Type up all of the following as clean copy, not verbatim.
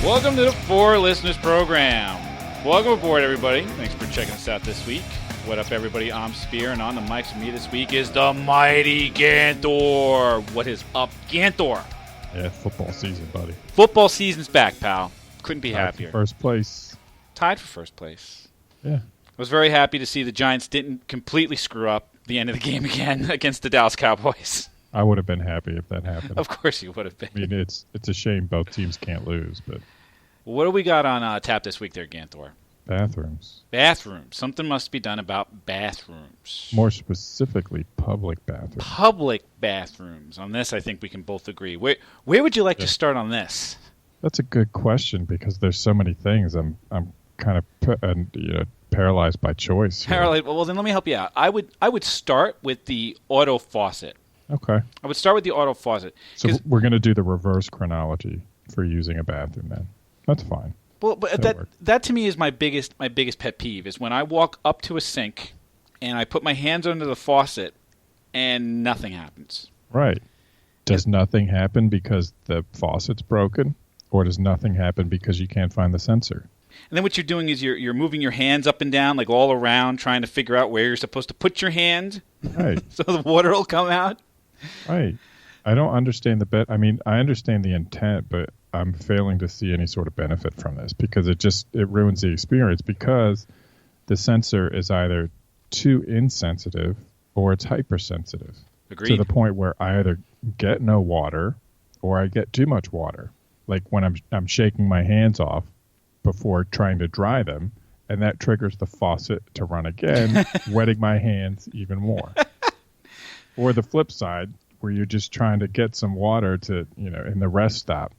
Welcome to the For Listeners program. Welcome aboard, everybody. Thanks for checking us out this week. What up, everybody? I'm Spear, and on the mics with me this week is the mighty Ganthor. What is up, Ganthor? Yeah, football season, buddy. Football season's back, pal. Couldn't be happier. First place. Tied for first place. Yeah. I was very happy to see the Giants didn't completely screw up the end of the game again against the Dallas Cowboys. I would have been happy if that happened. Of course you would have been. I mean, it's a shame both teams can't lose, but... What do we got on tap this week there, Ganthor? Bathrooms. Bathrooms. Something must be done about bathrooms. More specifically, public bathrooms. Public bathrooms. On this, I think we can both agree. Where would you like to start on this? That's a good question because there's so many things. I'm kind of paralyzed by choice here. Paralyzed. Well, then let me help you out. I would start with the auto faucet. Okay. I would start with the auto faucet. So we're going to do the reverse chronology for using a bathroom then. That's fine. Well, but that to me is my biggest pet peeve is when I walk up to a sink and I put my hands under the faucet and nothing happens. Right. Does nothing happen because the faucet's broken, or does nothing happen because you can't find the sensor? And then what you're doing is you're moving your hands up and down, like all around, trying to figure out where you're supposed to put your hand, right? So the water will come out. Right. I don't understand the bet. I mean, I understand the intent, but I'm failing to see any sort of benefit from this because it ruins the experience because the sensor is either too insensitive or it's hypersensitive. Agreed. To the point where I either get no water or I get too much water. Like when I'm shaking my hands off before trying to dry them, and that triggers the faucet to run again, wetting my hands even more. Or the flip side, where you're just trying to get some water to, in the rest stop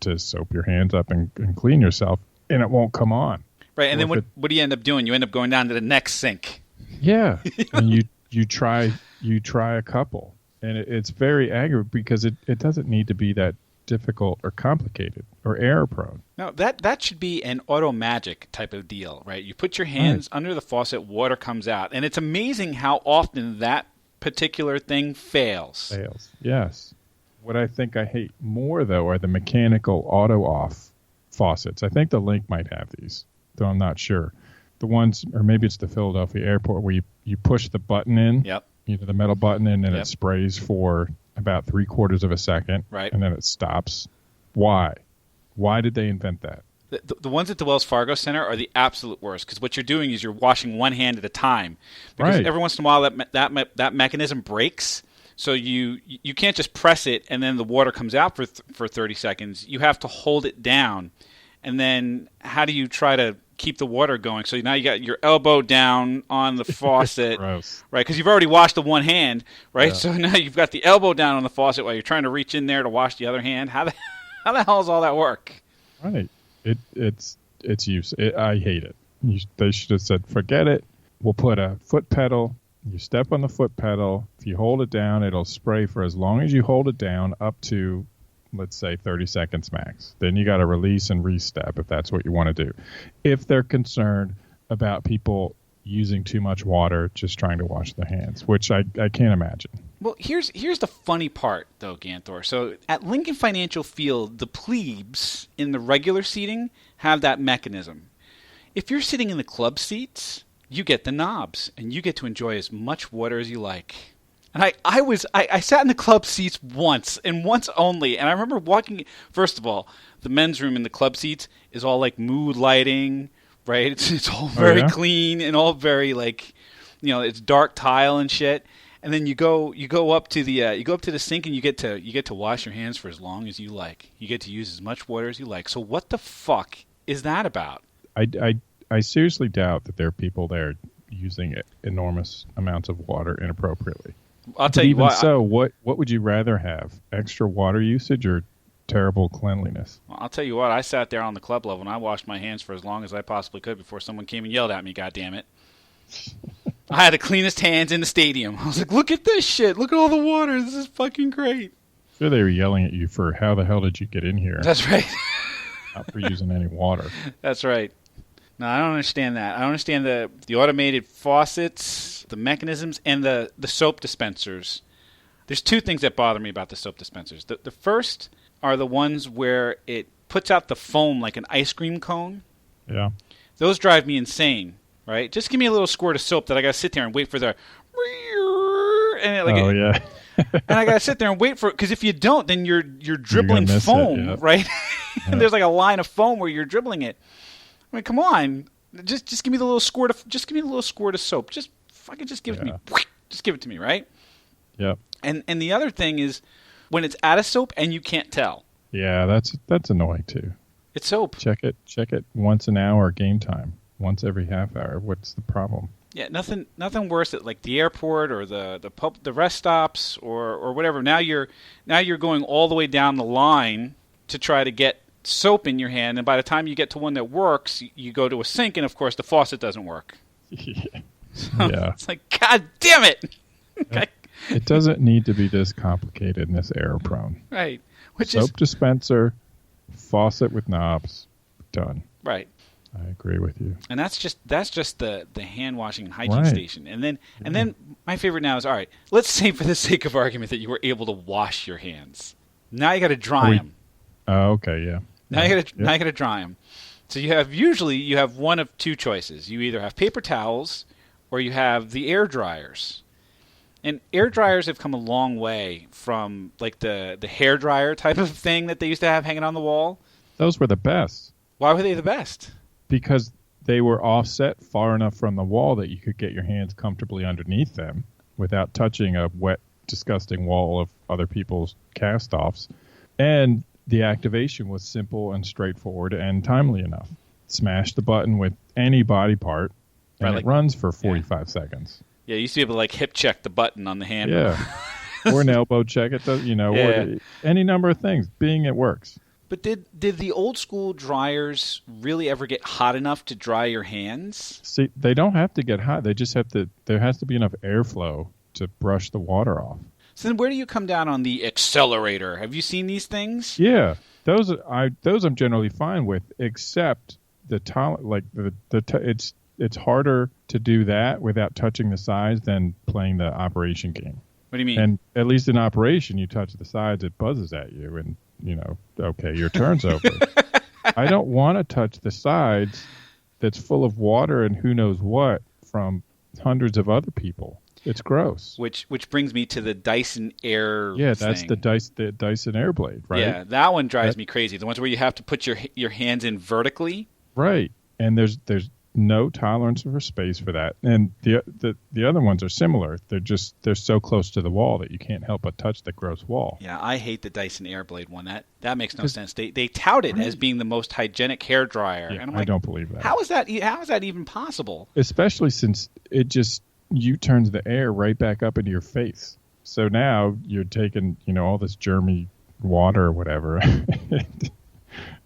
to soap your hands up and clean yourself, and it won't come on. Right, and then what do you end up doing? You end up going down to the next sink. Yeah, and you try a couple, and it's very aggravating because it doesn't need to be that difficult or complicated or error prone. No, that should be an auto magic type of deal, right? You put your hands under the faucet, water comes out, and it's amazing how often that particular thing fails. Yes. What I think I hate more, though, are the mechanical auto-off faucets. I think the Link might have these, though I'm not sure. The ones, or maybe it's the Philadelphia airport, where you push the button in, yep. The metal button in, and it sprays for about 3/4 of a second, right, and then it stops. Why? Why did they invent that? The ones at the Wells Fargo Center are the absolute worst because what you're doing is you're washing one hand at a time. Because every once in a while that mechanism breaks, so you can't just press it and then the water comes out for 30 seconds. You have to hold it down, and then how do you try to keep the water going? So now you got your elbow down on the faucet, Gross. Right? Because you've already washed the one hand, right? Yeah. So now you've got the elbow down on the faucet while you're trying to reach in there to wash the other hand. How the hell does all that work? Right. It's use. I hate it. They should have said, forget it. We'll put a foot pedal. You step on the foot pedal. If you hold it down, it'll spray for as long as you hold it down up to, let's say, 30 seconds max. Then you got to release and re-step if that's what you want to do. If they're concerned about people using too much water just trying to wash their hands, which I can't imagine. Well, here's the funny part, though, Ganthor. So at Lincoln Financial Field, the plebes in the regular seating have that mechanism. If you're sitting in the club seats, you get the knobs, and you get to enjoy as much water as you like. And I sat in the club seats once, and once only, and I remember walking. First of all, the men's room in the club seats is all like mood lighting, right? It's all very clean and all very it's dark tile and shit. And then you go up to the sink and you get to wash your hands for as long as you like. You get to use as much water as you like. So what the fuck is that about? I seriously doubt that there are people there using enormous amounts of water inappropriately. I'll tell you what. So what would you rather have? Extra water usage or terrible cleanliness? Well, I'll tell you what. I sat there on the club level and I washed my hands for as long as I possibly could before someone came and yelled at me. God damn it! I had the cleanest hands in the stadium. I was like, look at this shit. Look at all the water. This is fucking great. Sure, they were yelling at you for how the hell did you get in here? That's right. Not for using any water. That's right. No, I don't understand that. I don't understand the automated faucets, the mechanisms, and the soap dispensers. There's two things that bother me about the soap dispensers. The first are the ones where it puts out the foam like an ice cream cone. Yeah. Those drive me insane, right? Just give me a little squirt of soap that I got to sit there and wait for the... Yeah. And I got to sit there and wait for it, because if you don't, then you're dribbling foam, right? And there's like a line of foam where you're dribbling it. I mean, come on. Just give me the little squirt of soap. Just fucking just give it to me. Just give it to me, right? Yep. And the other thing is when it's out of soap and you can't tell. Yeah, that's annoying too. It's soap. Check it once an hour game time. Once every half hour. What's the problem? Yeah, nothing worse at like the airport or the rest stops or whatever. Now you're going all the way down the line to try to get soap in your hand, and by the time you get to one that works, you go to a sink, and of course the faucet doesn't work. Yeah. It's like, God damn it! It doesn't need to be this complicated and this error prone. Right. Soap dispenser, faucet with knobs, done. Right. I agree with you. And that's just the hand washing and hygiene station. And then my favorite now is, all right, let's say for the sake of argument that you were able to wash your hands. Now you got to dry them. Oh, okay, yeah. Now you got to dry them. So you have one of two choices. You either have paper towels or you have the air dryers. And air dryers have come a long way from like the hair dryer type of thing that they used to have hanging on the wall. Those were the best. Why were they the best? Because they were offset far enough from the wall that you could get your hands comfortably underneath them without touching a wet, disgusting wall of other people's cast-offs. And the activation was simple and straightforward and timely enough. Smash the button with any body part, and it runs for 45 seconds. Yeah, you used to be able to like hip check the button on the handle. Yeah, or an elbow check. It does, or any number of things. It works. But did the old school dryers really ever get hot enough to dry your hands? See, they don't have to get hot. They just have to. There has to be enough airflow to brush the water off. So then, where do you come down on the accelerator? Have you seen these things? Yeah, those I'm generally fine with, except it's harder to do that without touching the sides than playing the operation game. What do you mean? And at least in operation, you touch the sides, it buzzes at you, and okay, your turn's over. I don't want to touch the sides that's full of water and who knows what from hundreds of other people. It's gross. Which brings me to the Dyson Air. Yeah, that's the Dyson Airblade, right? Yeah, that one drives me crazy. The ones where you have to put your hands in vertically. Right, and there's no tolerance for space for that. And the other ones are similar. They're so close to the wall that you can't help but touch the gross wall. Yeah, I hate the Dyson Airblade one. That makes no sense. They tout it as being the most hygienic hair dryer. Yeah, and I'm like, I don't believe that. How is that even possible? Especially since it just turns the air right back up into your face. So now you're taking, all this germy water or whatever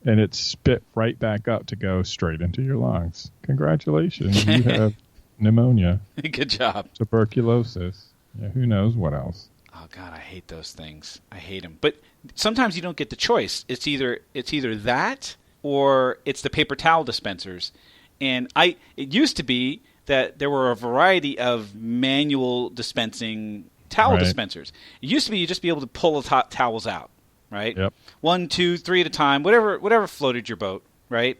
and it's spit right back up to go straight into your lungs. Congratulations. You have pneumonia. Good job. Tuberculosis. Yeah, who knows what else? Oh God, I hate those things. I hate them. But sometimes you don't get the choice. It's either that or it's the paper towel dispensers. And it used to be that there were a variety of manual dispensing towel dispensers. It used to be you'd just be able to pull the towels out. Right? Yep. 1, 2, 3 at a time, whatever floated your boat, right?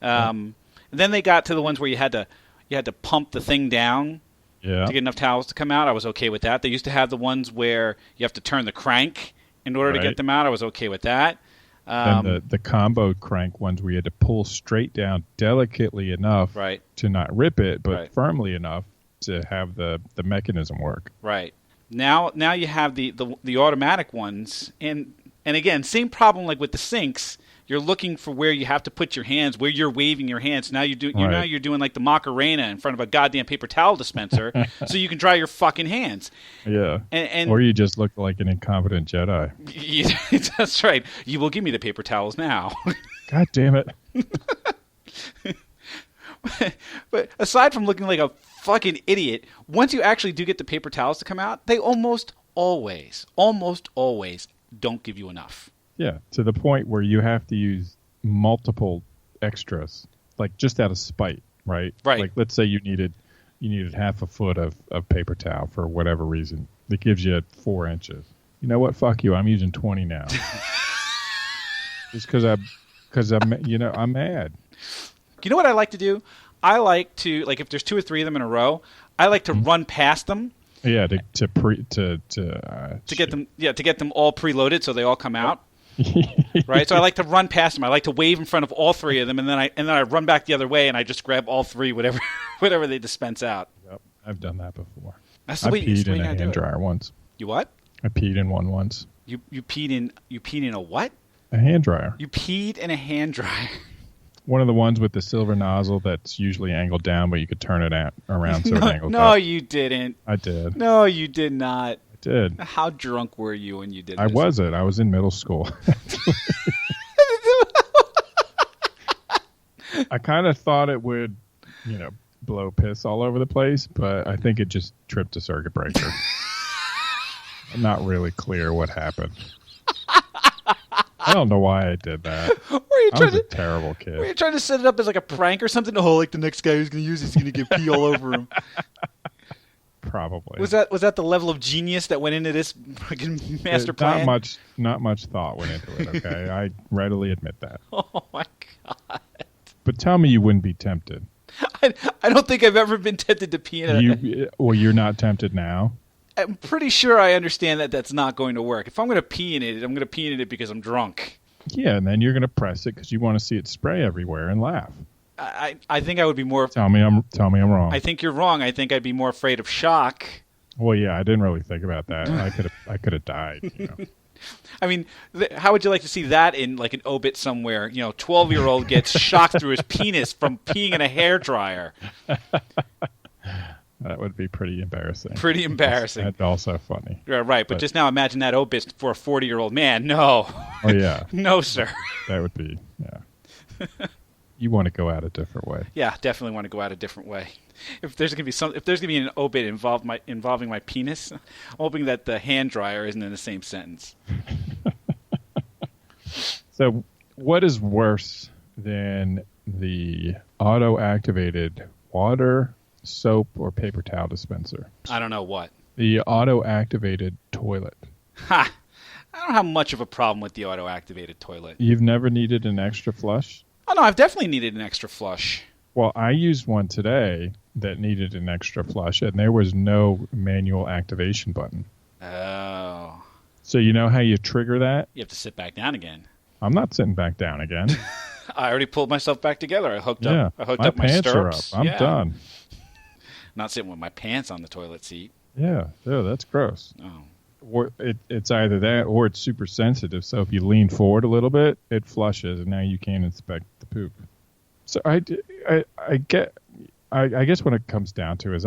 And then they got to the ones where you had to pump the thing down to get enough towels to come out. I was okay with that. They used to have the ones where you have to turn the crank in order to get them out. I was okay with that. And the combo crank ones where you had to pull straight down delicately enough to not rip it, but firmly enough to have the mechanism work. Right. Now you have the automatic ones, and again, same problem like with the sinks. You're looking for where you have to put your hands, where you're waving your hands. Now you're doing like the Macarena in front of a goddamn paper towel dispenser, so you can dry your fucking hands. Yeah, and or you just look like an incompetent Jedi. That's right. You will give me the paper towels now. God damn it. But aside from looking like a fucking idiot, once you actually do get the paper towels to come out, they almost always don't give you enough. Yeah, to the point where you have to use multiple extras, like just out of spite, right? Right. Like let's say you needed half a foot of paper towel for whatever reason. That gives you 4 inches. You know what? Fuck you. I'm using 20 now. Just because Because I'm mad. You know what I like to do? I like to, like, if there's 2 or 3 of them in a row, I like to run past them. Yeah, to get them, to get them all preloaded so they all come out. Right, so I like to run past them. I like to wave in front of all 3 of them, and then I run back the other way, and I just grab all 3, whatever they dispense out. Yep, I've done that before. That's the way I peed you in a hand dryer once. You what? I peed in one once. You peed in a what? A hand dryer. You peed in a hand dryer. One of the ones with the silver nozzle that's usually angled down, but you could turn it around so it angled up. No, you didn't. I did. No, you did not. I did. How drunk were you when you did this? I wasn't. I was in middle school. I kind of thought it would, blow piss all over the place, but I think it just tripped a circuit breaker. I'm not really clear what happened. I don't know why I did that. I was a terrible kid. Were you trying to set it up as like a prank or something? Oh, like the next guy who's going to use it's going to get pee all over him. Probably. Was that the level of genius that went into this fucking master plan? Not much thought went into it, okay? I readily admit that. Oh, my God. But tell me you wouldn't be tempted. I don't think I've ever been tempted to pee in it. Well, you're not tempted now? I'm pretty sure I understand that that's not going to work. If I'm going to pee in it, I'm going to pee in it because I'm drunk. Yeah, and then you're going to press it because you want to see it spray everywhere and laugh. I think I would be more... Tell me I'm wrong. I think you're wrong. I think I'd be more afraid of shock. Well, yeah, I didn't really think about that. I could have died, I mean, how would you like to see that in like an obit somewhere? 12-year-old gets shocked through his penis from peeing in a hairdryer. That would be pretty embarrassing. Pretty embarrassing. And also funny. Yeah, right, but just now imagine that obit for a 40-year-old man. No. Oh, yeah. No, sir. That would be, yeah. You want to go out a different way. Yeah, definitely want to go out a different way. If there's going to be an obit involving my penis, I'm hoping that the hand dryer isn't in the same sentence. So, what is worse than the auto-activated water, soap, or paper towel dispenser? I don't know what. The auto-activated toilet. Ha! I don't have much of a problem with the auto-activated toilet. You've never needed an extra flush? Oh, no, I've definitely needed an extra flush. Well, I used one today that needed an extra flush, and there was no manual activation button. Oh. So you know how you trigger that? You have to sit back down again. I'm not sitting back down again. I already pulled myself back together. I hooked up my pants stirrups. are up. I'm done. Not sitting with my pants on the toilet seat. Yeah, that's gross. Oh. Or it's either that or it's super sensitive. So if you lean forward a little bit, it flushes, and now you can't inspect the poop. So I guess what it comes down to is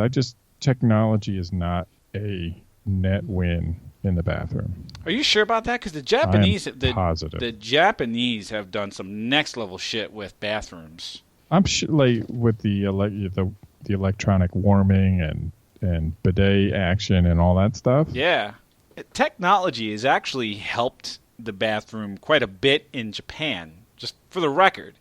technology is not a net win in the bathroom. Are you sure about that? Because the Japanese have done some next level shit with bathrooms. I'm sure, like with the electronic warming and bidet action and all that stuff. Yeah. Technology has actually helped the bathroom quite a bit in Japan, just for the record.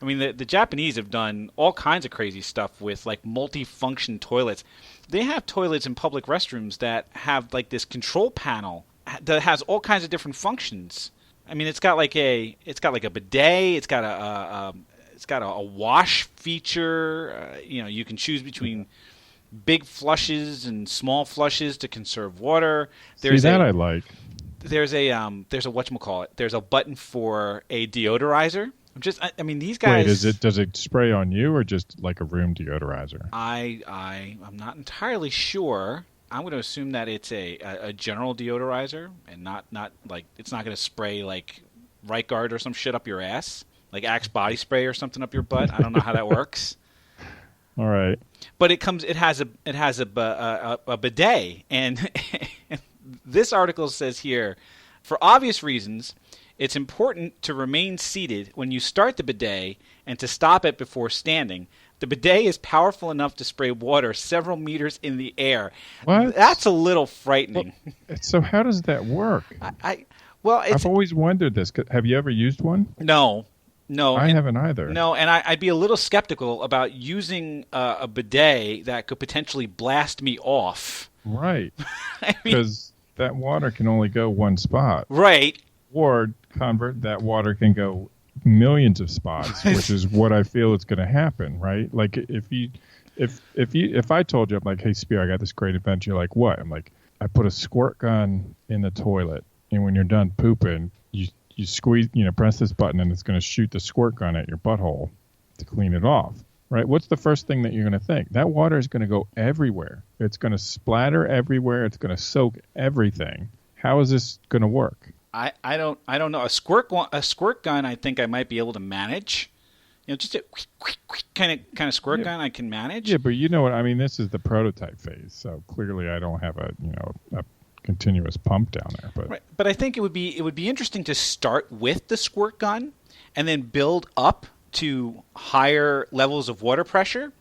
I mean, the Japanese have done all kinds of crazy stuff with, like, multi-function toilets. They have toilets in public restrooms that have, like, this control panel that has all kinds of different functions. I mean, it's got like a bidet. It's got a wash feature. You can choose between big flushes and small flushes to conserve water. I like. There's a whatchamacallit. There's a button for a deodorizer. These guys. Wait, does it spray on you or just like a room deodorizer? I'm not entirely sure. I'm going to assume that it's a general deodorizer and not like it's not going to spray like Right Guard or some shit up your ass, like Axe body spray or something up your butt. I don't know how that works. All right. But it has a bidet, and this article says here, for obvious reasons, it's important to remain seated when you start the bidet and to stop it before standing. The bidet is powerful enough to spray water several meters in the air. What? That's a little frightening. Well, so how does that work? I've always wondered this. Have you ever used one? No, I haven't either. No, and I'd be a little skeptical about using a bidet that could potentially blast me off. Right. Because that water can only go one spot. Right. Or convert that water can go millions of spots, which is what I feel is going to happen, right? Like if I told you, I'm like, hey, Spear, I got this great invention. You're like, what? I'm like, I put a squirt gun in the toilet, and when you're done pooping, you squeeze, press this button, and it's going to shoot the squirt gun at your butthole to clean it off, right? What's the first thing that you're going to think? That water is going to go everywhere. It's going to splatter everywhere. It's going to soak everything. How is this going to work? I don't know. A squirt gun, I think I might be able to manage. Just a kind of squirt gun I can manage. Yeah, but you know what I mean. This is the prototype phase, so clearly I don't have a continuous pump down there. But right. But I think it would be interesting to start with the squirt gun and then build up to higher levels of water pressure.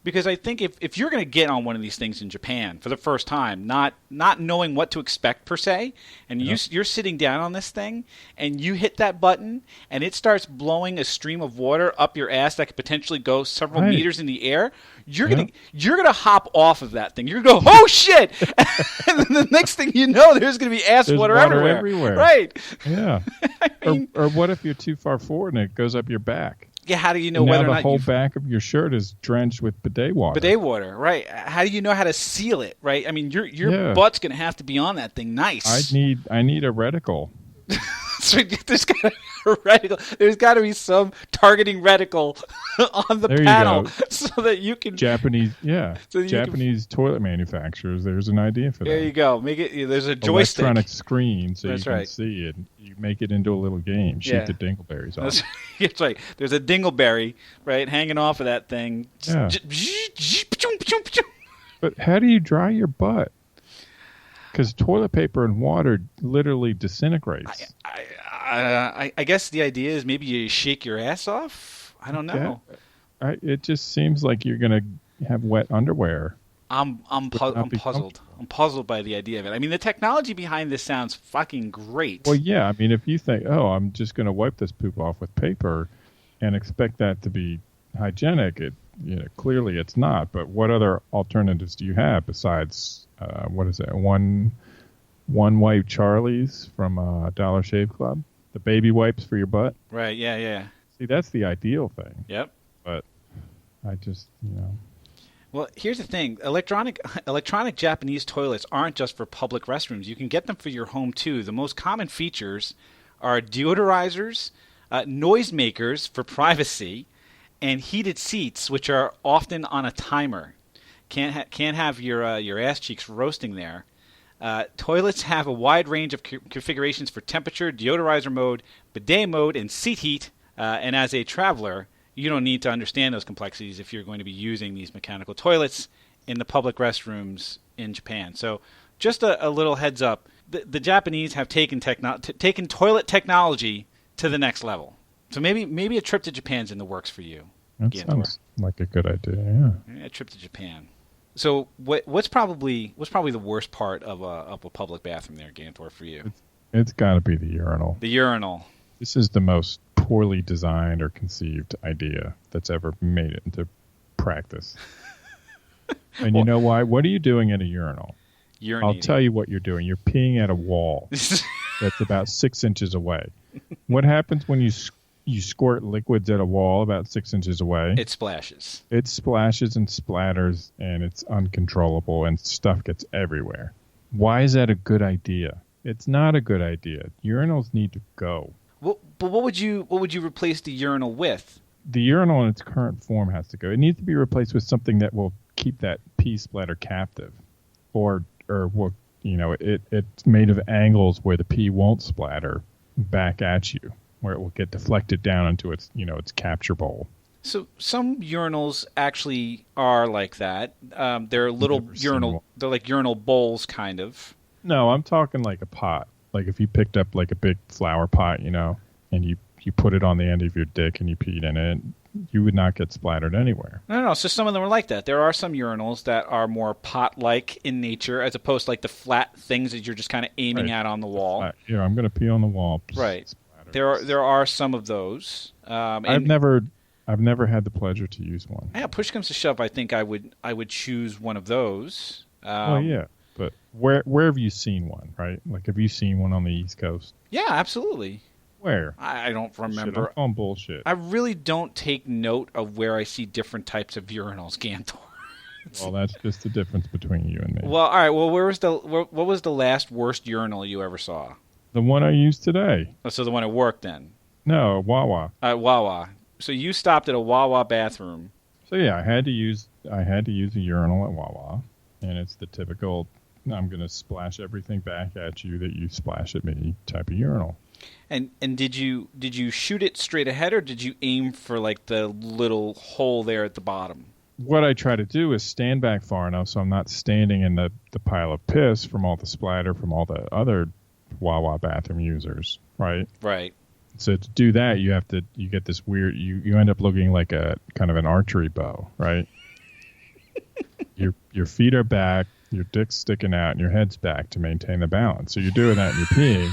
Because I think if you're going to get on one of these things in Japan for the first time, not knowing what to expect per se, and you're sitting down on this thing, and you hit that button, and it starts blowing a stream of water up your ass that could potentially go several meters in the air, you're gonna hop off of that thing. You're gonna go, oh shit! And then the next thing you know, there's gonna be there's water everywhere. Right? Yeah. I mean, or what if you're too far forward and it goes up your back? Yeah, how do you know whether or not the whole back of your shirt is drenched with bidet water? Bidet water, right? How do you know how to seal it, right? I mean, your butt's going to have to be on that thing nice. I need a reticle. So there's got to be some targeting reticle on the panel so that you can Japanese toilet manufacturers. There's an idea for that. There you go. Make it. There's a joystick, electronic screen, so you can see it. You make it into a little game. Shoot the dingleberries off. That's right. There's a dingleberry hanging off of that thing. Yeah. But how do you dry your butt? Because toilet paper and water literally disintegrates. I guess the idea is maybe you shake your ass off. I don't know. It just seems like you're going to have wet underwear. I'm puzzled. I'm puzzled by the idea of it. I mean, the technology behind this sounds fucking great. Well, yeah. I mean, if you think, I'm just going to wipe this poop off with paper and expect that to be hygienic, clearly it's not. But what other alternatives do you have besides what is it? One wipe Charlie's from Dollar Shave Club, the baby wipes for your butt. Right. Yeah. See, that's the ideal thing. Yep. But I just Well, here's the thing. Electronic Japanese toilets aren't just for public restrooms. You can get them for your home, too. The most common features are deodorizers, noisemakers for privacy, and heated seats, which are often on a timer. Can't have your ass cheeks roasting there. Toilets have a wide range of configurations for temperature, deodorizer mode, bidet mode, and seat heat. And as a traveler, you don't need to understand those complexities if you're going to be using these mechanical toilets in the public restrooms in Japan. So just a little heads up. The Japanese have taken toilet technology to the next level. So maybe a trip to Japan's in the works for you. That sounds like a good idea, yeah. A trip to Japan. So what's probably the worst part of a public bathroom there, Ganthor, for you? It's got to be the urinal. The urinal. This is the most poorly designed or conceived idea that's ever made it into practice. And you know why? What are you doing at a urinal? Urinating. I'll tell you what you're doing. You're peeing at a wall that's about 6 inches away. What happens when you squirt liquids at a wall about 6 inches away? It splashes. It splashes and splatters, and it's uncontrollable, and stuff gets everywhere. Why is that a good idea? It's not a good idea. Urinals need to go. Well, but what would you replace the urinal with? The urinal in its current form has to go. It needs to be replaced with something that will keep that pee splatter captive, or it's made of angles where the pee won't splatter back at you, where it will get deflected down into its capture bowl. So some urinals actually are like that. They're little urinal. They're like urinal bowls, kind of. No, I'm talking like a pot. Like if you picked up like a big flower pot, and you put it on the end of your dick and you peed in it, you would not get splattered anywhere. No. So some of them are like that. There are some urinals that are more pot-like in nature, as opposed to like the flat things that you're just kind of aiming at on the wall. I'm going to pee on the wall. Right. There are some of those. I've never had the pleasure to use one. Yeah, push comes to shove, I think I would choose one of those. Yeah. But where have you seen one, right? Like, have you seen one on the East Coast? Yeah, absolutely. Where? I don't Shit, remember. I'm calling bullshit. I really don't take note of where I see different types of urinals, Ganthor. Well, that's just the difference between you and me. Well, all right. Well, what was the last worst urinal you ever saw? The one I used today. Oh, so the one at work then? No, Wawa. At Wawa. So you stopped at a Wawa bathroom. So yeah, I had to use a urinal at Wawa, and it's the typical I'm going to splash everything back at you that you splash at me type of urinal. And did you shoot it straight ahead, or did you aim for like the little hole there at the bottom? What I try to do is stand back far enough so I'm not standing in the pile of piss from all the splatter from all the other Wawa bathroom users, right? Right. So to do that, you get this weird, you end up looking like a kind of an archery bow, right? Your feet are back, your dick's sticking out, and your head's back to maintain the balance. So you're doing that and you're peeing,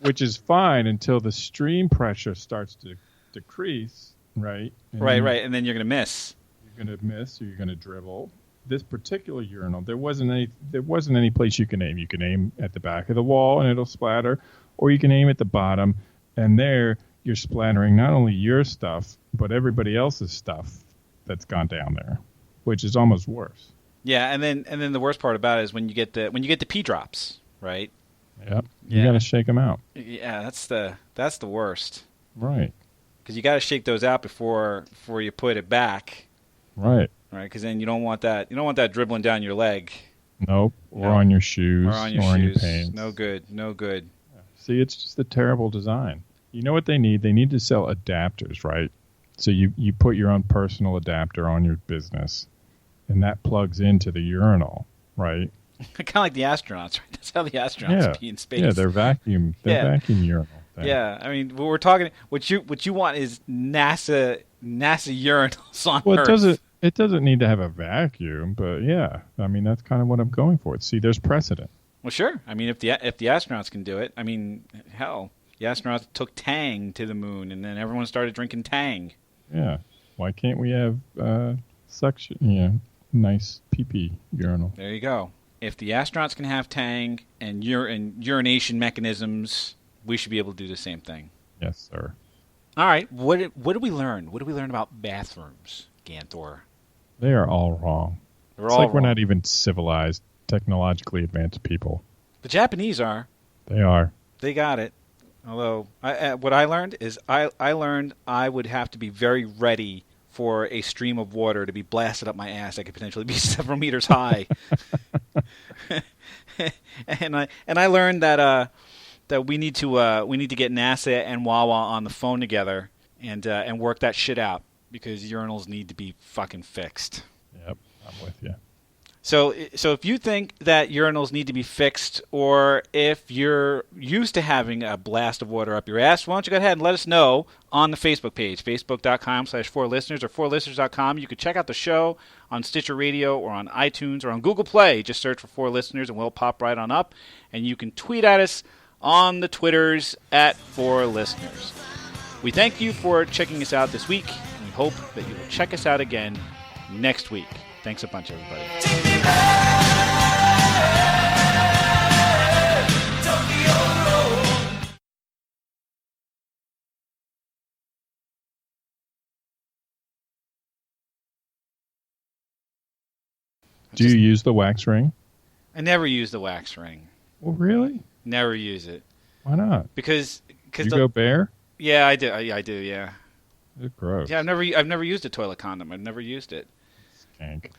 which is fine until the stream pressure starts to decrease, right? And Right. And then you're going to miss. You're going to miss or you're going to dribble. This particular urinal, there wasn't any place you can aim. You can aim at the back of the wall and it'll splatter, or you can aim at the bottom, and there you're splattering not only your stuff but everybody else's stuff that's gone down there, which is almost worse. Yeah, and then the worst part about it is when you get the pee drops, right? Yep. You got to shake them out. Yeah, that's the worst. Right. Because you got to shake those out before you put it back. Right. Right. Because then you don't want that dribbling down your leg. Nope. Or on your shoes. Or on your pants. No good. See, it's just a terrible design. You know what they need? They need to sell adapters, right? So you put your own personal adapter on your business, and that plugs into the urinal, right? Kind of like the astronauts, right? That's how the astronauts pee in space. Yeah, they're vacuum urinal thing. Yeah, I mean, we're talking. What you want is NASA urinals on Earth. It doesn't need to have a vacuum, but yeah, I mean that's kind of what I'm going for. See, there's precedent. Well, sure. I mean, if the astronauts can do it, I mean, hell, the astronauts took Tang to the moon, and then everyone started drinking Tang. Yeah, why can't we have suction? Yeah, nice pee-pee urinal. There you go. If the astronauts can have Tang and urination mechanisms, we should be able to do the same thing. Yes, sir. All right. What did we learn? What did we learn about bathrooms, Ganthor? They are all wrong. We're not even civilized, technologically advanced people. The Japanese are. They are. They got it. Although, what I learned is I learned I would have to be very ready for a stream of water to be blasted up my ass that could potentially be several meters high. and I learned that we need to get NASA and Wawa on the phone together and work that shit out, because urinals need to be fucking fixed. Yep, I'm with you. So if you think that urinals need to be fixed, or if you're used to having a blast of water up your ass, why don't you go ahead and let us know on the Facebook page, facebook.com/4listeners or 4listeners.com. You can check out the show on Stitcher Radio or on iTunes or on Google Play. Just search for 4listeners and we'll pop right on up. And you can tweet at us on the Twitters at 4listeners. We thank you for checking us out this week, and we hope that you will check us out again next week. Thanks a bunch, everybody. Do you use the wax ring? I never use the wax ring. Well, really? Never use it. Why not? Because you go bare? Yeah, I do. I do. Yeah. It's gross. Yeah, I've never used a toilet condom. I've never used it. Skank.